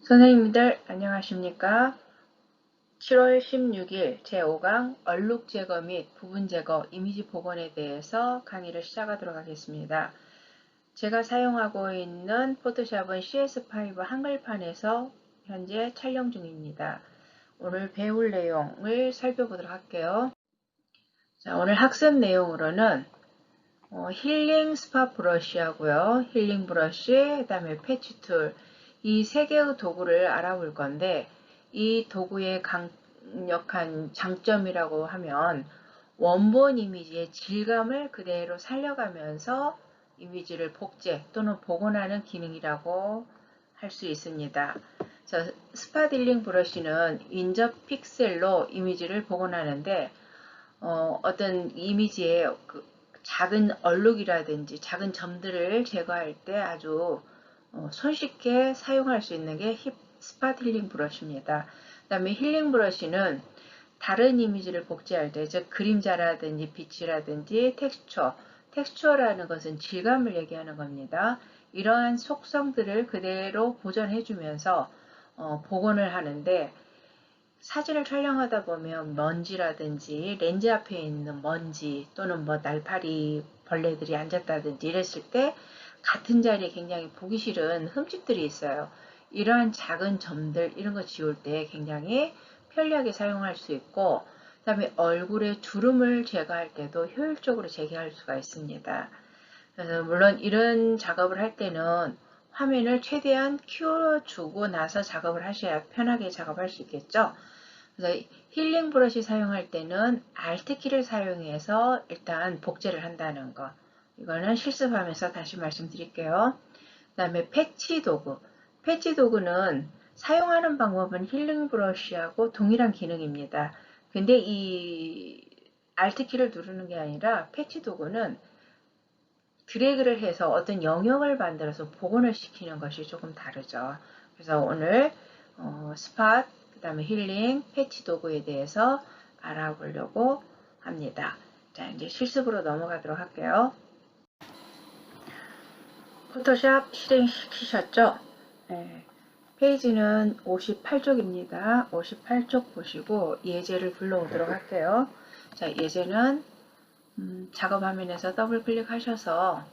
선생님들 안녕하십니까? 7월 16일 제5강 얼룩 제거 및 부분 제거 이미지 복원에 대해서 강의를 시작하도록 하겠습니다. 제가 사용하고 있는 포토샵은 CS5 한글판에서 현재 촬영 중입니다. 오늘 배울 내용을 살펴보도록 할게요. 자, 오늘 학습 내용으로는 힐링 스팟 브러쉬 하고요. 힐링 브러쉬, 그 다음에 패치 툴, 이 세 개의 도구를 알아볼 건데, 이 도구의 강력한 장점이라고 하면 원본 이미지의 질감을 그대로 살려가면서 이미지를 복제 또는 복원하는 기능이라고 할 수 있습니다. 스팟 힐링 브러쉬는 인접 픽셀로 이미지를 복원하는데 어떤 이미지의 작은 얼룩이라든지 작은 점들을 제거할 때 아주 손쉽게 사용할 수 있는 게 스팟 힐링 브러쉬입니다. 그 다음에 힐링 브러쉬는 다른 이미지를 복제할 때, 즉 그림자라든지 빛이라든지 텍스처라는 것은 질감을 얘기하는 겁니다. 이러한 속성들을 그대로 보존해주면서 복원을 하는데, 사진을 촬영하다 보면 먼지라든지 렌즈 앞에 있는 먼지 또는 날파리 벌레들이 앉았다든지 이랬을 때 같은 자리에 굉장히 보기 싫은 흠집들이 있어요. 이러한 작은 점들 이런 거 지울 때 굉장히 편리하게 사용할 수 있고, 그 다음에 얼굴에 주름을 제거할 때도 효율적으로 제거할 수가 있습니다. 그래서 물론 이런 작업을 할 때는 화면을 최대한 키워주고 나서 작업을 하셔야 편하게 작업할 수 있겠죠. 그래서 힐링 브러쉬 사용할 때는 Alt키를 사용해서 일단 복제를 한다는 거. 이거는 실습하면서 다시 말씀드릴게요. 그 다음에 패치 도구. 패치 도구는 사용하는 방법은 힐링 브러쉬하고 동일한 기능입니다. 근데 이 Alt키를 누르는 게 아니라 패치 도구는 드래그를 해서 어떤 영역을 만들어서 복원을 시키는 것이 조금 다르죠. 그래서 오늘 스팟, 그 다음에 힐링, 패치 도구에 대해서 알아보려고 합니다. 자, 이제 실습으로 넘어가도록 할게요. 포토샵 실행시키셨죠? 네. 페이지는 58쪽입니다. 58쪽 보시고 예제를 불러오도록 할게요. 자, 예제는 작업 화면에서 더블 클릭하셔서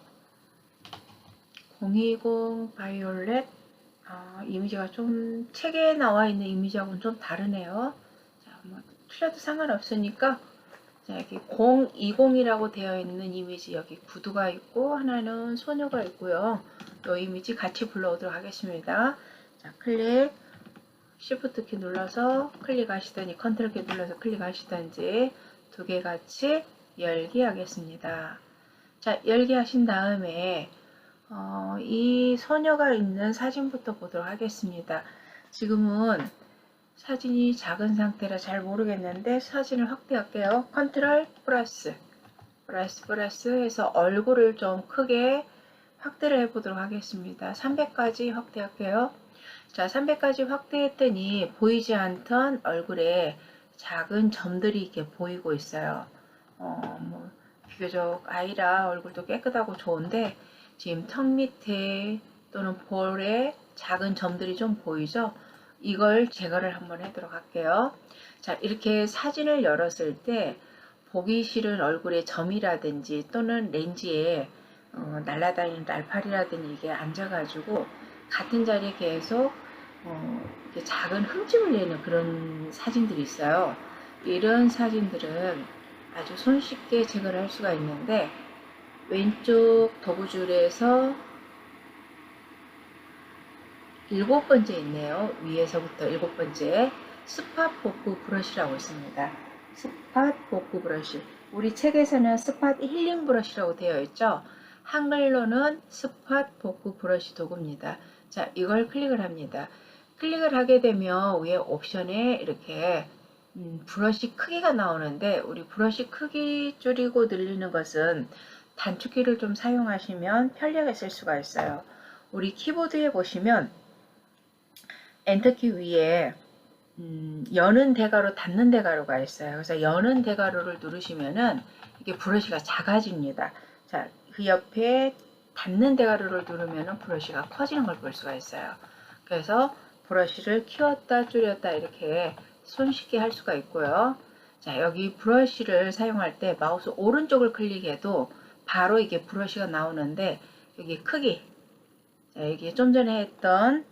020 바이올렛 이미지가 좀 책에 나와 있는 이미지하고는 좀 다르네요. 자, 틀려도 상관없으니까 자, 여기 020이라고 되어 있는 이미지 여기 구두가 있고 하나는 소녀가 있고요. 이 이미지 같이 불러오도록 하겠습니다. 자, 클릭 Shift 키 눌러서 클릭하시더니 컨트롤 키 눌러서 클릭하시든지 두 개 같이 열기 하겠습니다. 자, 열기 하신 다음에 이 소녀가 있는 사진부터 보도록 하겠습니다. 지금은 사진이 작은 상태라 잘 모르겠는데 사진을 확대할게요. 컨트롤 플러스 해서 얼굴을 좀 크게 확대를 해보도록 하겠습니다. 300까지 확대할게요. 자, 300까지 확대했더니 보이지 않던 얼굴에 작은 점들이 이렇게 보이고 있어요. 비교적 아이라 얼굴도 깨끗하고 좋은데 지금 턱 밑에 또는 볼에 작은 점들이 좀 보이죠? 이걸 제거를 한번 하도록 할게요. 자, 이렇게 사진을 열었을 때 보기 싫은 얼굴에 점이라든지 또는 렌즈에 날아다니는 날파리라든지 이게 앉아가지고 같은 자리에 계속 작은 흠집을 내는 그런 사진들이 있어요. 이런 사진들은 아주 손쉽게 제거를 할 수가 있는데 왼쪽 도구줄에서 7번째 있네요. 위에서부터 7번째 스팟 복구 브러쉬라고 있습니다. 스팟 복구 브러쉬. 우리 책에서는 스팟 힐링 브러쉬라고 되어 있죠. 한글로는 스팟 복구 브러쉬 도구입니다. 자, 이걸 클릭을 합니다. 클릭을 하게 되면 위에 옵션에 이렇게 브러쉬 크기가 나오는데 우리 브러쉬 크기 줄이고 늘리는 것은 단축키를 좀 사용하시면 편리하게 쓸 수가 있어요. 우리 키보드에 보시면 엔터키 위에 여는 대괄호 닫는 대괄호가 있어요. 그래서 여는 대괄호를 누르시면은 이게 브러쉬가 작아집니다. 자, 그 옆에 닫는 대괄호를 누르면은 브러쉬가 커지는 걸 볼 수가 있어요. 그래서 브러쉬를 키웠다 줄였다 이렇게 손쉽게 할 수가 있고요. 자, 여기 브러쉬를 사용할 때 마우스 오른쪽을 클릭해도 바로 이게 브러쉬가 나오는데 여기 크기, 자, 여기 좀 전에 했던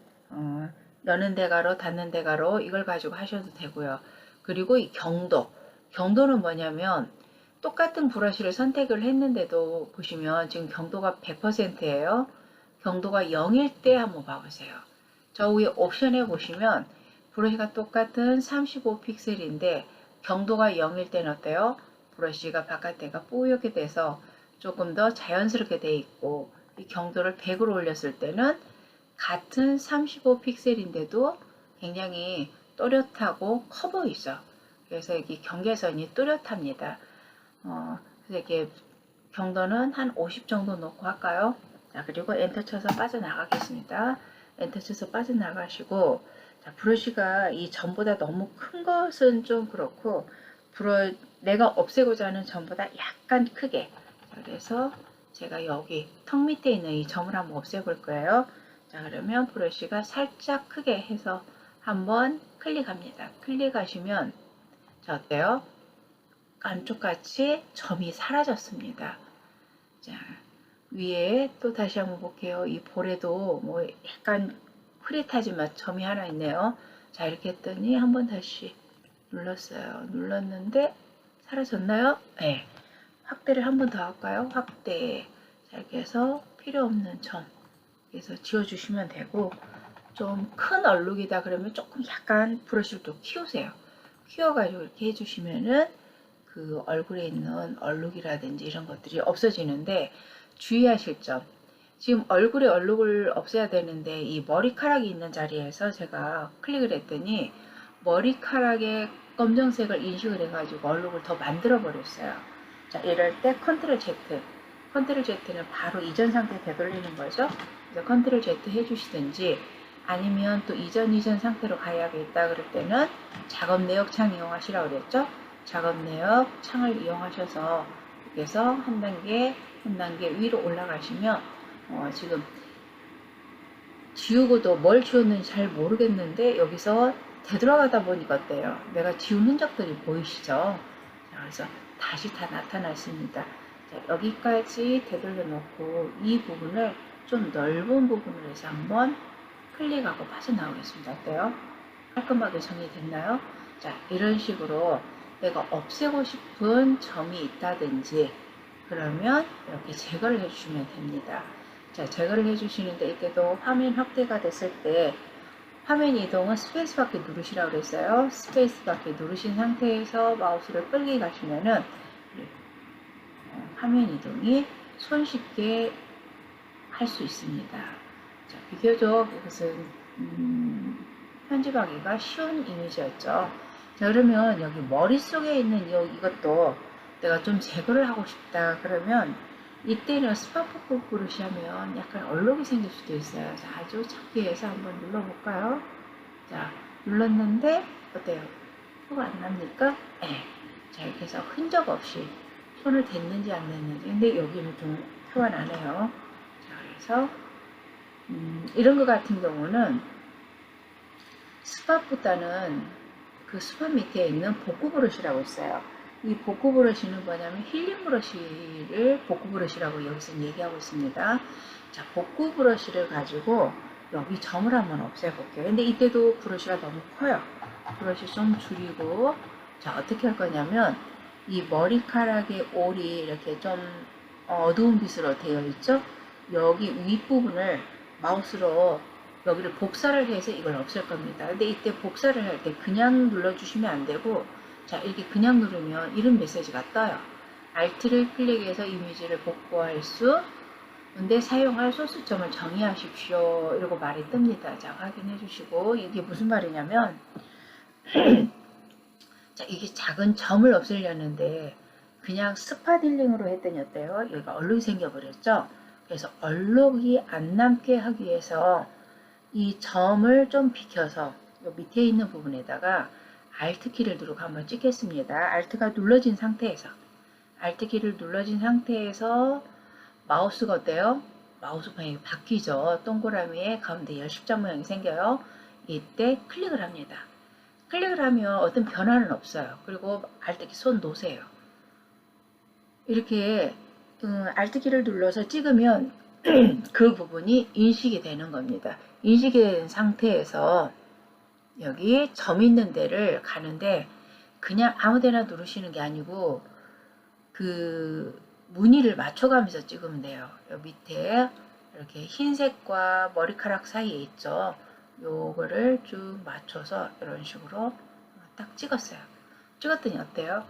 여는 대괄호, 닫는 대괄호 이걸 가지고 하셔도 되고요. 그리고 이 경도는 뭐냐면 똑같은 브러쉬를 선택을 했는데도 보시면 지금 경도가 100%예요. 경도가 0일 때 한번 봐보세요. 저 위에 옵션에 보시면 브러쉬가 똑같은 35픽셀인데 경도가 0일 때는 어때요? 브러쉬가 바깥에가 뽀얗게 돼서 조금 더 자연스럽게 돼 있고 이 경도를 100으로 올렸을 때는 같은 35픽셀인데도 굉장히 또렷하고 커 보이죠. 그래서 여기 경계선이 뚜렷합니다. 그래서 이렇게 경도는 한 50 정도 놓고 할까요? 자, 그리고 엔터 쳐서 빠져나가겠습니다. 엔터 쳐서 빠져나가시고, 자, 브러쉬가 이 점보다 너무 큰 것은 좀 그렇고, 내가 없애고자 하는 점보다 약간 크게. 자, 그래서 제가 여기 턱 밑에 있는 이 점을 한번 없애볼 거예요. 자, 그러면 브러쉬가 살짝 크게 해서 한번 클릭합니다. 클릭하시면, 자, 어때요? 안쪽같이 점이 사라졌습니다. 자, 위에 또 다시 한번 볼게요. 이 볼에도 뭐 약간 흐릿하지만 점이 하나 있네요. 자, 이렇게 했더니 한번 다시 눌렀어요. 눌렀는데 사라졌나요? 네. 확대를 한번 더 할까요? 확대. 자, 이렇게 해서 필요 없는 점. 그래서 지워주시면 되고, 좀 큰 얼룩이다 그러면 조금 약간 브러쉬를 또 키우세요. 키워가지고 이렇게 해주시면은 그 얼굴에 있는 얼룩이라든지 이런 것들이 없어지는데 주의하실 점. 지금 얼굴에 얼룩을 없애야 되는데 이 머리카락이 있는 자리에서 제가 클릭을 했더니 머리카락의 검정색을 인식을 해가지고 얼룩을 더 만들어 버렸어요. 자, 이럴 때 컨트롤 Z. 컨트롤 Z는 바로 이전 상태 되돌리는 거죠. 그래서 컨트롤 Z 해주시든지 아니면 또 이전 상태로 가야겠다 그럴 때는 작업 내역 창 이용하시라고 그랬죠. 작업 내역 창을 이용하셔서 그래서 한 단계 위로 올라가시면 지금 지우고도 뭘 지웠는지 잘 모르겠는데 여기서 되돌아가다 보니까 어때요? 내가 지운 흔적들이 보이시죠? 자, 그래서 다시 다 나타났습니다. 자, 여기까지 되돌려 놓고 이 부분을 좀 넓은 부분으로 해서 한번 클릭하고 빠져나오겠습니다. 어때요? 깔끔하게 정리됐나요? 자, 이런 식으로 내가 없애고 싶은 점이 있다든지 그러면 이렇게 제거를 해주시면 됩니다. 자, 제거를 해주시는데 이때도 화면 확대가 됐을 때 화면 이동은 스페이스 바퀴 누르시라고 그랬어요. 스페이스 바퀴 누르신 상태에서 마우스를 끌게 가시면은 화면 이동이 손쉽게 할 수 있습니다. 자, 비교적 이것은 편집하기가 쉬운 이미지였죠. 자, 그러면 여기 머릿속에 있는 이것도 내가 좀 제거를 하고 싶다 그러면 이때는 스파포크 브러쉬 하면 약간 얼룩이 생길 수도 있어요. 자, 아주 작게 해서 한번 눌러볼까요? 자, 눌렀는데 어때요? 표가 안 납니까? 네. 자, 이렇게 해서 흔적 없이 손을 댔는지 안 댔는지. 근데 여기는 좀 표가 나네요. 자, 그래서 이런 것 같은 경우는 스팟보다는 그 스팟 밑에 있는 복구 브러쉬라고 있어요. 이 복구 브러쉬는 뭐냐면 힐링 브러쉬를 복구 브러쉬라고 여기서 얘기하고 있습니다. 자, 복구 브러쉬를 가지고 여기 점을 한번 없애볼게요. 근데 이때도 브러쉬가 너무 커요. 브러쉬 좀 줄이고, 자, 어떻게 할 거냐면 이 머리카락의 올이 이렇게 좀 어두운 빛으로 되어 있죠? 여기 윗부분을 마우스로 여기를 복사를 해서 이걸 없앨 겁니다. 근데 이때 복사를 할 때 그냥 눌러주시면 안 되고, 자, 이렇게 그냥 누르면 이런 메시지가 떠요. Alt를 클릭해서 이미지를 복구할 수, 근데 사용할 소수점을 정의하십시오. 이러고 말이 뜹니다. 자, 확인해 주시고, 이게 무슨 말이냐면, 자, 이게 작은 점을 없애려는데, 그냥 스팟 힐링으로 했더니 어때요? 여기가 얼룩이 생겨버렸죠? 그래서 얼룩이 안 남게 하기 위해서 이 점을 좀 비켜서 요 밑에 있는 부분에다가 Alt 키를 누르고 한번 찍겠습니다. Alt가 눌러진 상태에서 Alt 키를 눌러진 상태에서 마우스가 어때요? 마우스 방향이 바뀌죠. 동그라미에 가운데 십자 모양이 생겨요. 이때 클릭을 합니다. 클릭을 하면 어떤 변화는 없어요. 그리고 Alt키 손 놓으세요. 이렇게 Alt키를 눌러서 찍으면 그 부분이 인식이 되는 겁니다. 인식이 된 상태에서 여기 점 있는 데를 가는데 그냥 아무데나 누르시는 게 아니고 그 무늬를 맞춰가면서 찍으면 돼요. 여기 밑에 이렇게 흰색과 머리카락 사이에 있죠. 요거를 쭉 맞춰서 이런 식으로 딱 찍었어요. 찍었더니 어때요?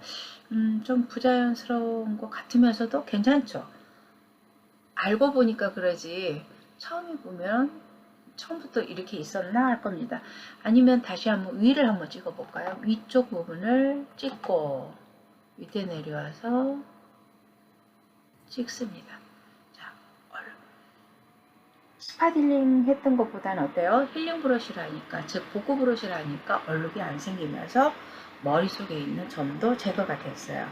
좀 부자연스러운 것 같으면서도 괜찮죠? 알고 보니까 그러지 처음에 보면 처음부터 이렇게 있었나 할 겁니다. 아니면 다시 한번 위를 한번 찍어 볼까요? 위쪽 부분을 찍고 밑에 내려와서 찍습니다. 자, 스팟 힐링 했던 것보다는 어때요? 힐링 브러쉬를 하니까, 즉 복구 브러쉬를 하니까 얼룩이 안 생기면서 머릿속에 있는 점도 제거가 됐어요.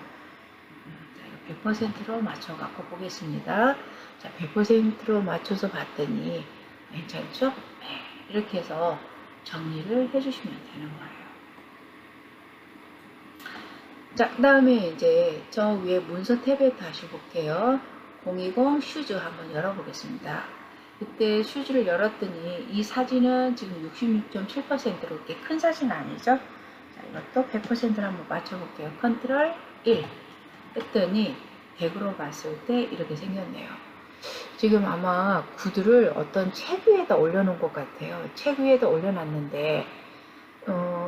100%로 맞춰 갖고 보겠습니다. 자, 100%로 맞춰서 봤더니 괜찮죠? 네, 이렇게 해서 정리를 해주시면 되는 거예요. 자, 그 다음에 이제 저 위에 문서 탭에 다시 볼게요. 020 슈즈 한번 열어보겠습니다. 그때 슈즈를 열었더니 이 사진은 지금 66.7%로 이렇게 큰 사진 아니죠? 자, 이것도 100%로 한번 맞춰볼게요. 컨트롤 1 했더니 100으로 봤을 때 이렇게 생겼네요. 지금 아마 구두를 어떤 책 위에다 올려놓은 것 같아요. 책 위에다 올려놨는데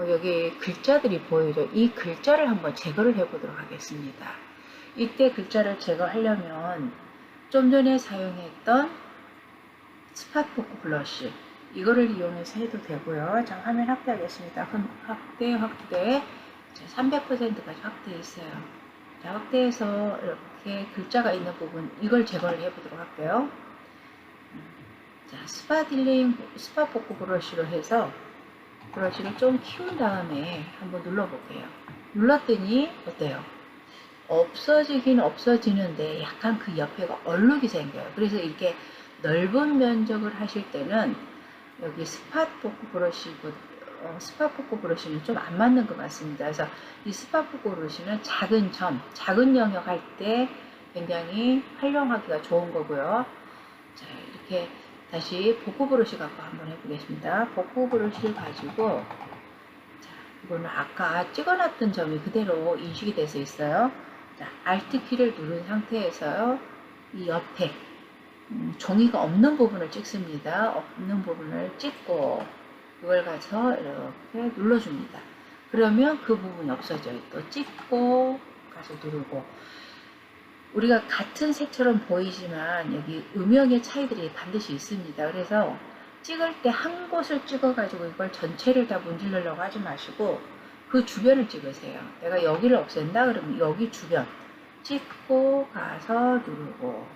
여기 글자들이 보이죠. 이 글자를 한번 제거를 해보도록 하겠습니다. 이때 글자를 제거하려면 좀 전에 사용했던 스팟 복구 블러쉬 이거를 이용해서 해도 되고요. 자, 화면 확대하겠습니다. 확대 자, 300%까지 확대했어요. 자, 확대해서 이렇게 글자가 있는 부분 이걸 제거를 해보도록 할게요. 자, 스팟 복구 브러쉬로 해서 브러쉬를 좀 키운 다음에 한번 눌러볼게요. 눌렀더니 어때요? 없어지긴 없어지는데 약간 그 옆에가 얼룩이 생겨요. 그래서 이렇게 넓은 면적을 하실 때는 여기 스팟 복구 브러쉬는 좀 안 맞는 것 같습니다. 그래서 이 스팟 복구 브러쉬는 작은 점, 작은 영역 할 때 굉장히 활용하기가 좋은 거고요. 자, 이렇게 다시 복구 브러쉬 갖고 한번 해보겠습니다. 복구 브러쉬를 가지고 자, 이거는 아까 찍어놨던 점이 그대로 인식이 돼서 있어요. 자, Alt 키를 누른 상태에서요. 이 옆에 종이가 없는 부분을 찍습니다. 없는 부분을 찍고 이걸 가서 이렇게 눌러줍니다. 그러면 그 부분이 없어져요. 또 찍고 가서 누르고 우리가 같은 색처럼 보이지만 여기 음영의 차이들이 반드시 있습니다. 그래서 찍을 때 한 곳을 찍어 가지고 이걸 전체를 다 문지르려고 하지 마시고 그 주변을 찍으세요. 내가 여기를 없앤다 그러면 여기 주변 찍고 가서 누르고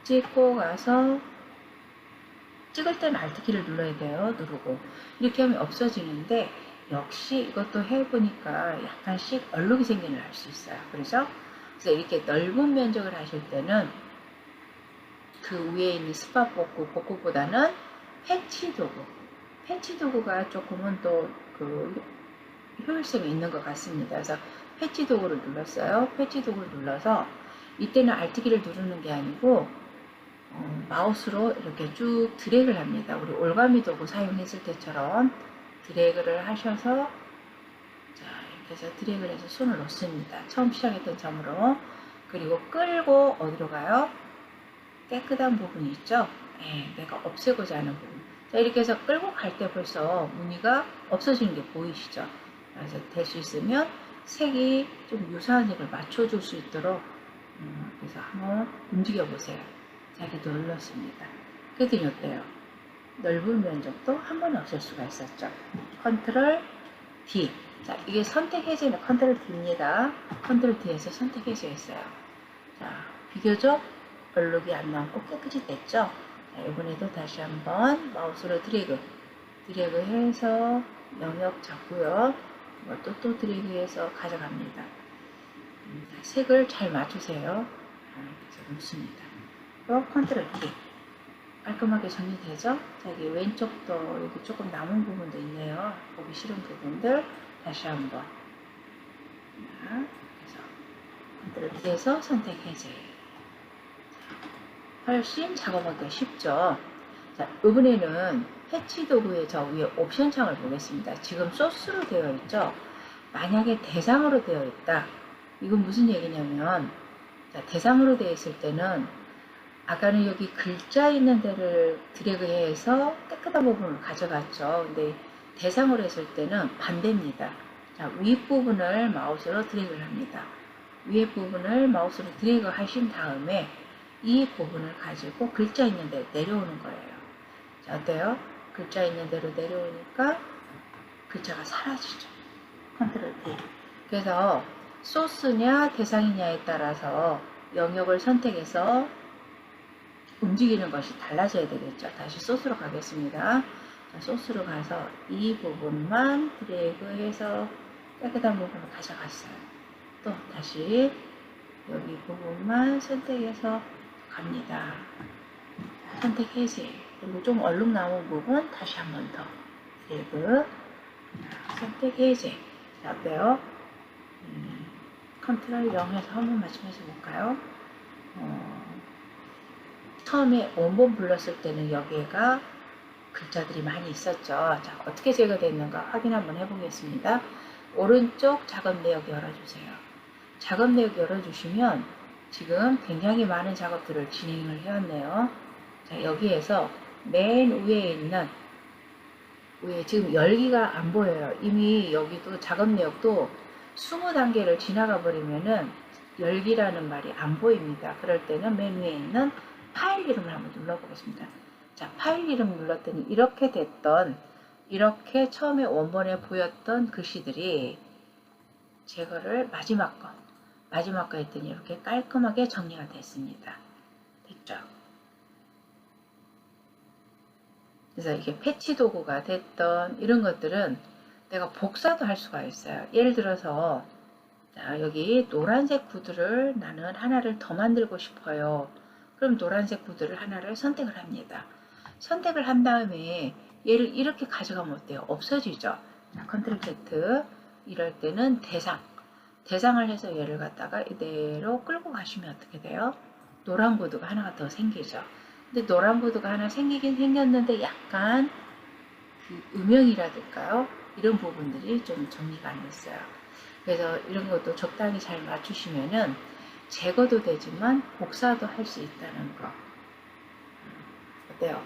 찍고 가서 찍을 때는 Alt키를 눌러야 돼요. 누르고 이렇게 하면 없어지는데 역시 이것도 해보니까 약간씩 얼룩이 생기는 걸 알 수 있어요. 그래서 이렇게 넓은 면적을 하실 때는 그 위에 있는 스팟 복구보다는 패치 도구가 조금은 또 그 효율성이 있는 것 같습니다. 그래서 패치 도구를 눌렀어요. 패치 도구를 눌러서 이때는 Alt키를 누르는 게 아니고 마우스로 이렇게 쭉 드래그를 합니다. 우리 올가미 도구 사용했을 때처럼 드래그를 하셔서 자, 이렇게 해서 드래그를 해서 손을 놓습니다. 처음 시작했던 점으로. 그리고 끌고 어디로 가요? 깨끗한 부분이 있죠? 네, 내가 없애고자 하는 부분. 자, 이렇게 해서 끌고 갈 때 벌써 무늬가 없어지는 게 보이시죠? 그래서 될 수 있으면 색이 좀 유사한 색을 맞춰줄 수 있도록 그래서 한번 움직여 보세요. 자, 이렇게 눌렀습니다. 그랬더니 어때요? 넓은 면적도 한 번에 없앨 수가 있었죠. 컨트롤 D. 자, 이게 선택 해제는 컨트롤 D입니다. 컨트롤 D에서 선택 해제했어요. 자, 비교적 얼룩이 안 남고 깨끗이 됐죠? 자, 이번에도 다시 한번 마우스로 드래그해서 영역 잡고요. 이것도 또 드래그해서 가져갑니다. 색을 잘 맞추세요. 그래서 놓습니다. 또 컨트롤 D. 깔끔하게 정리되죠? 자, 여기 왼쪽도 여기 조금 남은 부분도 있네요. 보기 싫은 부분들 다시 한번. 자, 그래서 컨트롤 D에서 선택 해제. 훨씬 작업하기가 쉽죠? 자, 이번에는 패치 도구의 저 위에 옵션 창을 보겠습니다. 지금 소스로 되어 있죠? 만약에 대상으로 되어 있다. 이건 무슨 얘기냐면, 자, 대상으로 되어 있을 때는 아까는 여기 글자 있는 데를 드래그해서 깨끗한 부분을 가져갔죠. 근데 대상으로 했을 때는 반대입니다. 자, 윗부분을 마우스로 드래그를 합니다. 위에 부분을 마우스로 드래그 하신 다음에 이 부분을 가지고 글자 있는 데 내려오는 거예요. 자, 어때요? 글자 있는 대로 내려오니까 글자가 사라지죠. 컨트롤 D. 그래서 소스냐 대상이냐에 따라서 영역을 선택해서 움직이는 것이 달라져야 되겠죠. 다시 소스로 가겠습니다. 자, 소스로 가서 이 부분만 드래그해서 깨끗한 부분을 가져갔어요. 또 다시 여기 부분만 선택해서 갑니다. 선택 해제. 그리고 좀 얼룩 남은 부분 다시 한 번 더 드래그. 선택 해제. 자, 어때요? 컨트롤 0에서 한번 맞추면서 볼까요? 처음에 원본 불렀을 때는 여기가 글자들이 많이 있었죠. 자, 어떻게 제거됐는가 확인 한번 해보겠습니다. 오른쪽 작업 내역 열어주세요. 작업 내역 열어주시면 지금 굉장히 많은 작업들을 진행을 해왔네요. 자, 여기에서 맨 위에 있는 지금 열기가 안 보여요. 이미 여기도 작업 내역도 20단계를 지나가 버리면은 열기라는 말이 안 보입니다. 그럴 때는 맨 위에 있는 파일 이름을 한번 눌러보겠습니다. 자, 파일 이름 눌렀더니 이렇게 됐던, 이렇게 처음에 원본에 보였던 글씨들이 제거를 마지막 거 했더니 이렇게 깔끔하게 정리가 됐습니다. 됐죠? 그래서 이게 패치 도구가 됐던 이런 것들은 내가 복사도 할 수가 있어요. 예를 들어서 자, 여기 노란색 구두를 나는 하나를 더 만들고 싶어요. 그럼 노란색 구두를 하나를 선택을 합니다. 선택을 한 다음에 얘를 이렇게 가져가면 어때요? 없어지죠. 자, 컨트롤 Z. 이럴 때는 대상을 해서 얘를 갖다가 이대로 끌고 가시면 어떻게 돼요? 노란 구두가 하나가 더 생기죠. 근데 노란 구두가 하나 생기긴 생겼는데 약간 그 음영이라든가요, 이런 부분들이 좀 정리가 안 됐어요. 그래서 이런 것도 적당히 잘 맞추시면은 제거도 되지만 복사도 할 수 있다는 거. 어때요?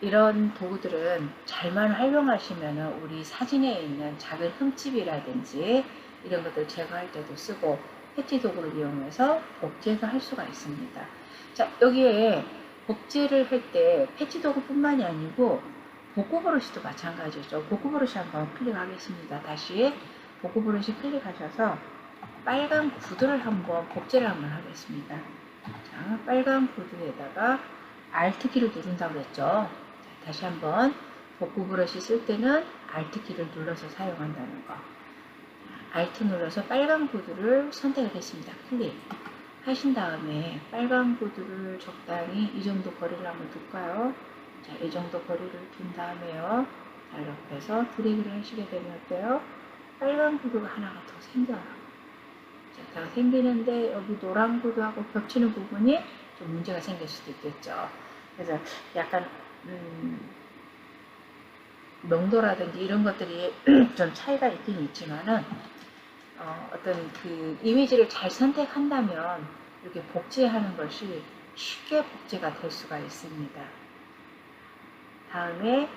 이런 도구들은 잘만 활용하시면은 우리 사진에 있는 작은 흠집이라든지 이런 것들 제거할 때도 쓰고, 패치 도구를 이용해서 복제도 할 수가 있습니다. 자, 여기에 복제를 할 때 패치 도구뿐만이 아니고 복구 브러쉬도 마찬가지죠. 복구 브러쉬 한번 클릭하겠습니다. 다시 복구 브러쉬 클릭하셔서 빨간 구두를 한번 복제를 한번 하겠습니다. 자, 빨간 구두에다가 Alt 키를 누른다고 그랬죠. 자, 다시 한번 복구 브러쉬 쓸 때는 Alt 키를 눌러서 사용한다는 거. Alt 눌러서 빨간 구두를 선택을 했습니다. 클릭 하신 다음에 빨간 구두를 적당히 이 정도 거리를 한번 둘까요? 자, 이 정도 거리를 둔 다음에요. 자, 이렇게 해서 드래그를 하시게 되면 어때요? 빨간 구두가 하나가 더 생겨요. 자, 더 생기는데 여기 노란 구두하고 겹치는 부분이 좀 문제가 생길 수도 있겠죠. 그래서 약간 명도라든지 이런 것들이 좀 차이가 있긴 있지만은 어떤 그 이미지를 잘 선택한다면 이렇게 복제하는 것이 쉽게 복제가 될 수가 있습니다. 다음에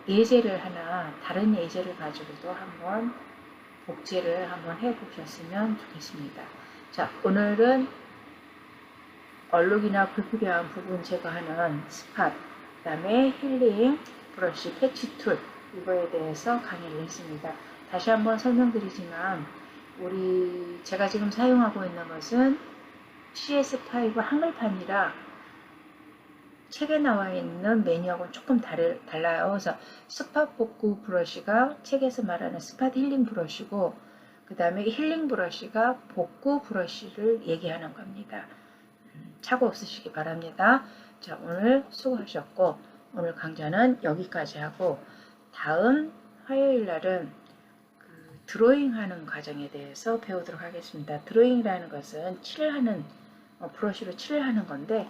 예제를 하나, 다른 예제를 가지고도 한번 복제를 한번 해보셨으면 좋겠습니다. 자, 오늘은 얼룩이나 불필요한 부분 제거하는 스팟, 그 다음에 힐링, 브러쉬, 패치 툴, 이거에 대해서 강의를 했습니다. 다시 한번 설명드리지만 제가 지금 사용하고 있는 것은 CS5 한글판이라 책에 나와 있는 메뉴하고는 조금 달라요. 그래서 스팟 복구 브러쉬가 책에서 말하는 스팟 힐링 브러쉬고, 그 다음에 힐링 브러쉬가 복구 브러쉬를 얘기하는 겁니다. 착오 없으시기 바랍니다. 자, 오늘 수고하셨고 오늘 강좌는 여기까지 하고 다음 화요일 날은 드로잉 하는 과정에 대해서 배우도록 하겠습니다. 드로잉이라는 것은 칠하는 브러쉬로 칠하는 건데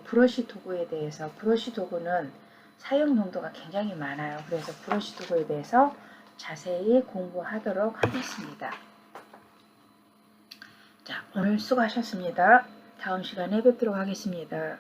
브러쉬 도구에 대해서 브러쉬 도구는 사용 용도가 굉장히 많아요. 그래서 브러쉬 도구에 대해서 자세히 공부하도록 하겠습니다. 자, 오늘 수고하셨습니다. 다음 시간에 뵙도록 하겠습니다.